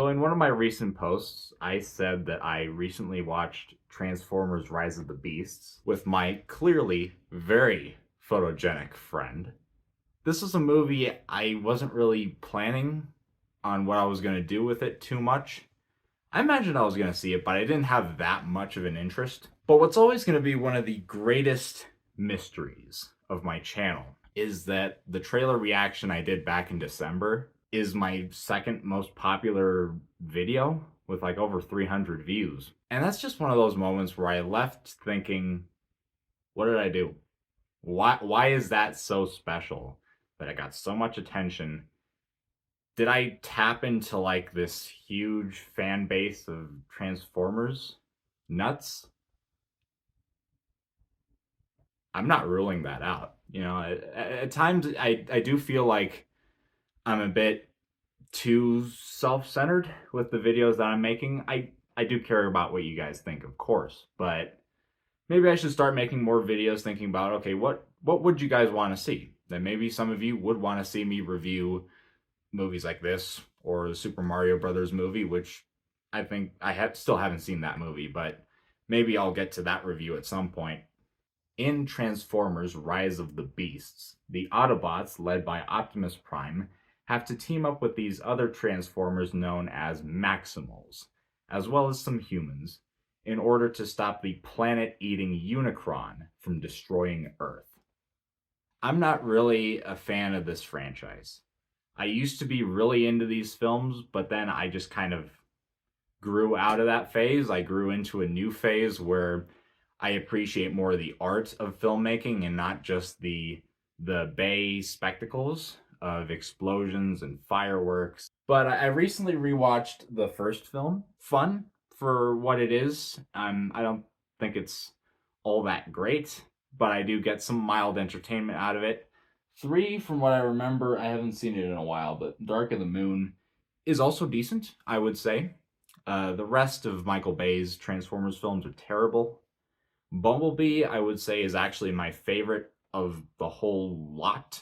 So in one of my recent posts, I said that I recently watched Transformers Rise of the Beasts with my clearly very photogenic friend. This was a movie I wasn't really planning on what I was going to do with it too much. I imagined I was going to see it, but I didn't have that much of an interest. But what's always going to be one of the greatest mysteries of my channel is that the trailer reaction I did back in December is my second most popular video with like over 300 views. And that's just one of those moments where I left thinking, what did I do? Why is that so special that I got so much attention? Did I tap into like this huge fan base of Transformers nuts? I'm not ruling that out. You know, at times I do feel like I'm a bit too self-centered with the videos that I'm making. I do care about what you guys think, of course, but maybe I should start making more videos thinking about, okay, what would you guys want to see? Then maybe some of you would want to see me review movies like this or the Super Mario Brothers movie, which I think still haven't seen that movie, but maybe I'll get to that review at some point. In Transformers Rise of the Beasts, the Autobots, led by Optimus Prime, have to team up with these other Transformers known as Maximals, as well as some humans, in order to stop the planet-eating Unicron from destroying Earth. I'm not really a fan of this franchise. I used to be really into these films, but then I just kind of grew out of that phase. I grew into a new phase where I appreciate more of the art of filmmaking and not just the bay spectacles of explosions and fireworks. But I recently rewatched the first film. Fun for what it is. I don't think it's all that great, but I do get some mild entertainment out of it. 3, from what I remember, I haven't seen it in a while, but Dark of the Moon is also decent, I would say. The rest of Michael Bay's Transformers films are terrible. Bumblebee, I would say, is actually my favorite of the whole lot.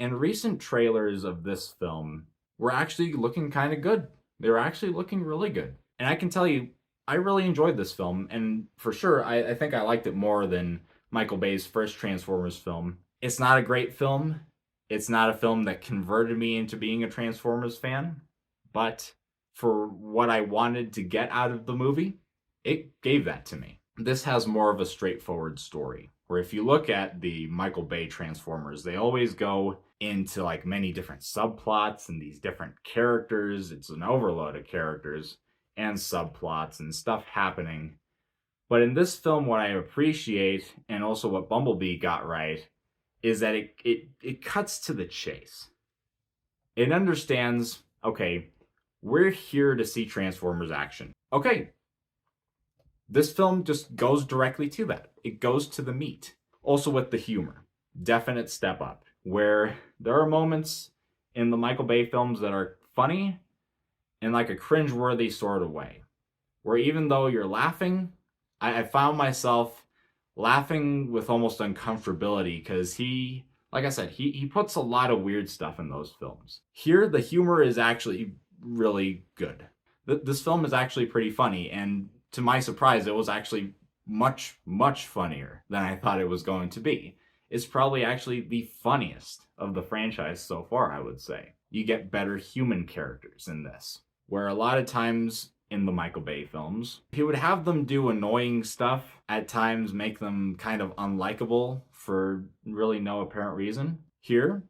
And recent trailers of this film were actually looking kind of good. They were actually looking really good. And I can tell you, I really enjoyed this film. And for sure, I think I liked it more than Michael Bay's first Transformers film. It's not a great film. It's not a film that converted me into being a Transformers fan. But for what I wanted to get out of the movie, it gave that to me. This has more of a straightforward story, where if you look at the Michael Bay Transformers, they always go into like many different subplots and these different characters. It's an overload of characters and subplots and stuff happening. But in this film, what I appreciate, and also what Bumblebee got right, is that it cuts to the chase. It understands, okay, we're here to see Transformers action. Okay, this film just goes directly to that. It goes to the meat. Also with the humor. Definite step up. Where there are moments in the Michael Bay films that are funny in like a cringeworthy sort of way. Where even though you're laughing, I found myself laughing with almost uncomfortability because like I said, he puts a lot of weird stuff in those films. Here, the humor is actually really good. This film is actually pretty funny, and to my surprise, it was actually much, much funnier than I thought it was going to be. It's probably actually the funniest of the franchise so far, I would say. You get better human characters in this, where a lot of times in the Michael Bay films, he would have them do annoying stuff, at times make them kind of unlikable for really no apparent reason. Here,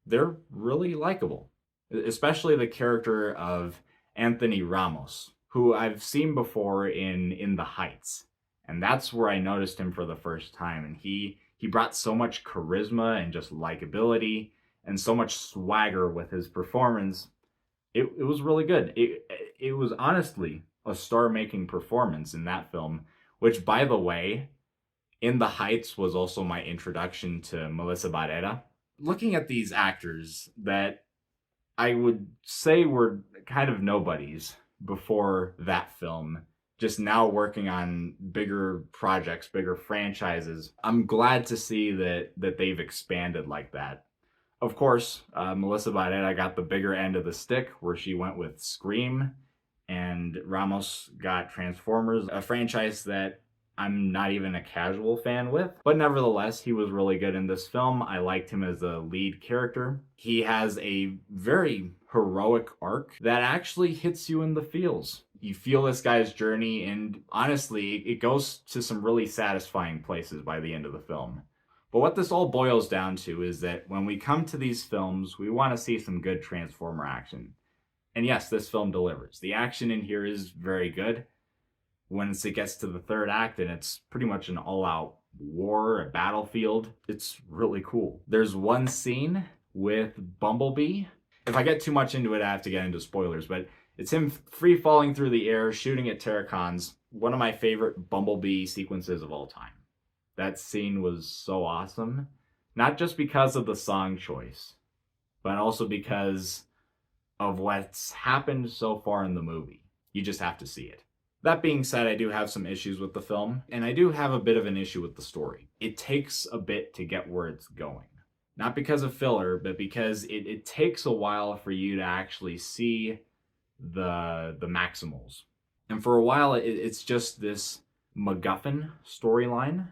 they're really likable, especially the character of Anthony Ramos, who I've seen before in The Heights. And that's where I noticed him for the first time. And he brought so much charisma and just likability and so much swagger with his performance. It was really good. It was honestly a star-making performance in that film, which, by the way, in The Heights was also my introduction to Melissa Barrera. Looking at these actors that I would say were kind of nobodies before that film, just now working on bigger projects, bigger franchises, I'm glad to see that they've expanded like that. Of course, Melissa Barrera got the bigger end of the stick, where she went with Scream and Ramos got Transformers, a franchise that I'm not even a casual fan with. But nevertheless, he was really good in this film. I liked him as a lead character. He has a very heroic arc that actually hits you in the feels. You feel this guy's journey, and honestly, it goes to some really satisfying places by the end of the film. But what this all boils down to is that when we come to these films, we want to see some good Transformer action. And yes, this film delivers. The action in here is very good. Once it gets to the third act and it's pretty much an all-out war, a battlefield, it's really cool. There's one scene with Bumblebee. If I get too much into it, I have to get into spoilers, but it's him free falling through the air, shooting at Terracons. One of my favorite Bumblebee sequences of all time. That scene was so awesome. Not just because of the song choice, but also because of what's happened so far in the movie. You just have to see it. That being said, I do have some issues with the film, and I do have a bit of an issue with the story. It takes a bit to get where it's going. Not because of filler, but because it takes a while for you to actually see the Maximals. And for a while, it's just this MacGuffin storyline.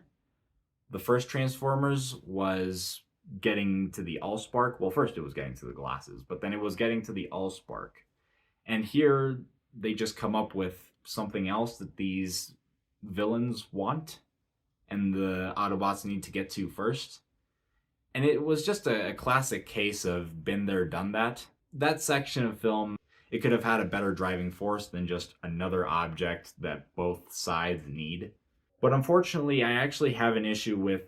The first Transformers was getting to the Allspark. Well, first it was getting to the glasses, but then it was getting to the Allspark. And here, they just come up with something else that these villains want and the Autobots need to get to first. And it was just a classic case of been there, done that. That section of film, it could have had a better driving force than just another object that both sides need. But unfortunately, I actually have an issue with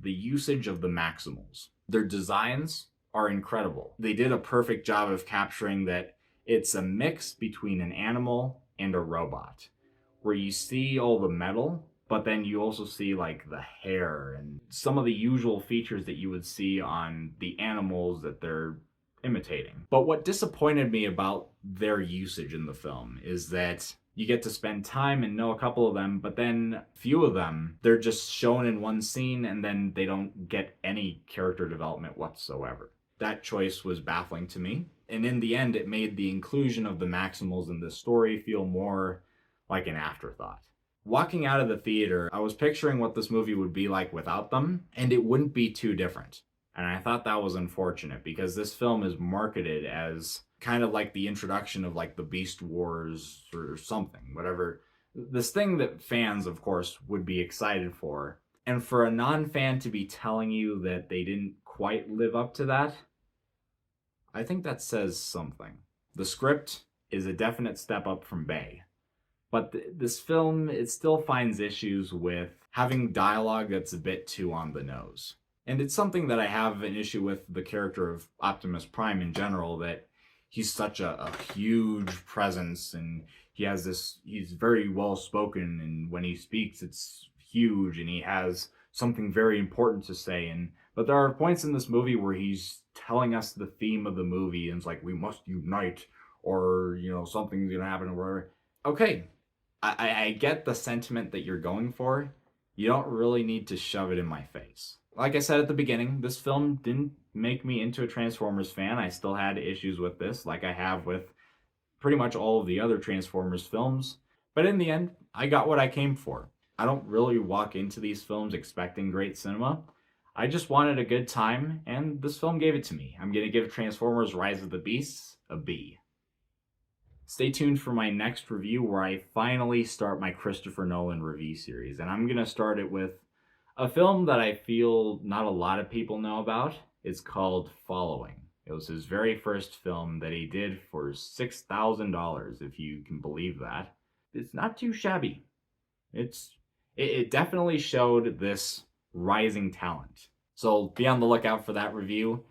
the usage of the Maximals. Their designs are incredible. They did a perfect job of capturing that it's a mix between an animal and a robot, where you see all the metal, but then you also see like the hair and some of the usual features that you would see on the animals that they're imitating. But what disappointed me about their usage in the film is that you get to spend time and know a couple of them, but then a few of them, they're just shown in one scene and then they don't get any character development whatsoever. That choice was baffling to me. And in the end, it made the inclusion of the Maximals in this story feel more like an afterthought. Walking out of the theater, I was picturing what this movie would be like without them, and it wouldn't be too different. And I thought that was unfortunate because this film is marketed as kind of like the introduction of like the Beast Wars or something, whatever. This thing that fans, of course, would be excited for. And for a non-fan to be telling you that they didn't quite live up to that, I think that says something. The script is a definite step up from Bay. But this film, it still finds issues with having dialogue that's a bit too on the nose. And it's something that I have an issue with the character of Optimus Prime in general, that he's such a huge presence and he's very well spoken, and when he speaks it's huge and he has something very important to say. But there are points in this movie where he's telling us the theme of the movie and it's like, we must unite, or something's gonna happen or whatever. Okay, I get the sentiment that you're going for. You don't really need to shove it in my face. Like I said at the beginning, this film didn't make me into a Transformers fan. I still had issues with this, like I have with pretty much all of the other Transformers films. But in the end, I got what I came for. I don't really walk into these films expecting great cinema. I just wanted a good time, and this film gave it to me. I'm going to give Transformers Rise of the Beasts a B. Stay tuned for my next review where I finally start my Christopher Nolan review series. And I'm going to start it with a film that I feel not a lot of people know about. It's called Following. It was his very first film that he did for $6,000, if you can believe that. It's not too shabby. It definitely showed this rising talent. So be on the lookout for that review.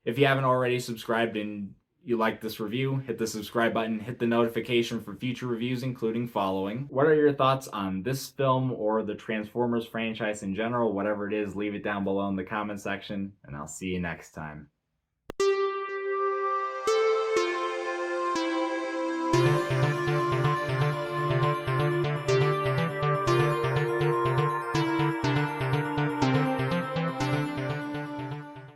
If you haven't already subscribed and you like this review, hit the subscribe button, hit the notification for future reviews, including Following. What are your thoughts on this film or the Transformers franchise in general? Whatever it is, leave it down below in the comment section, and I'll see you next time.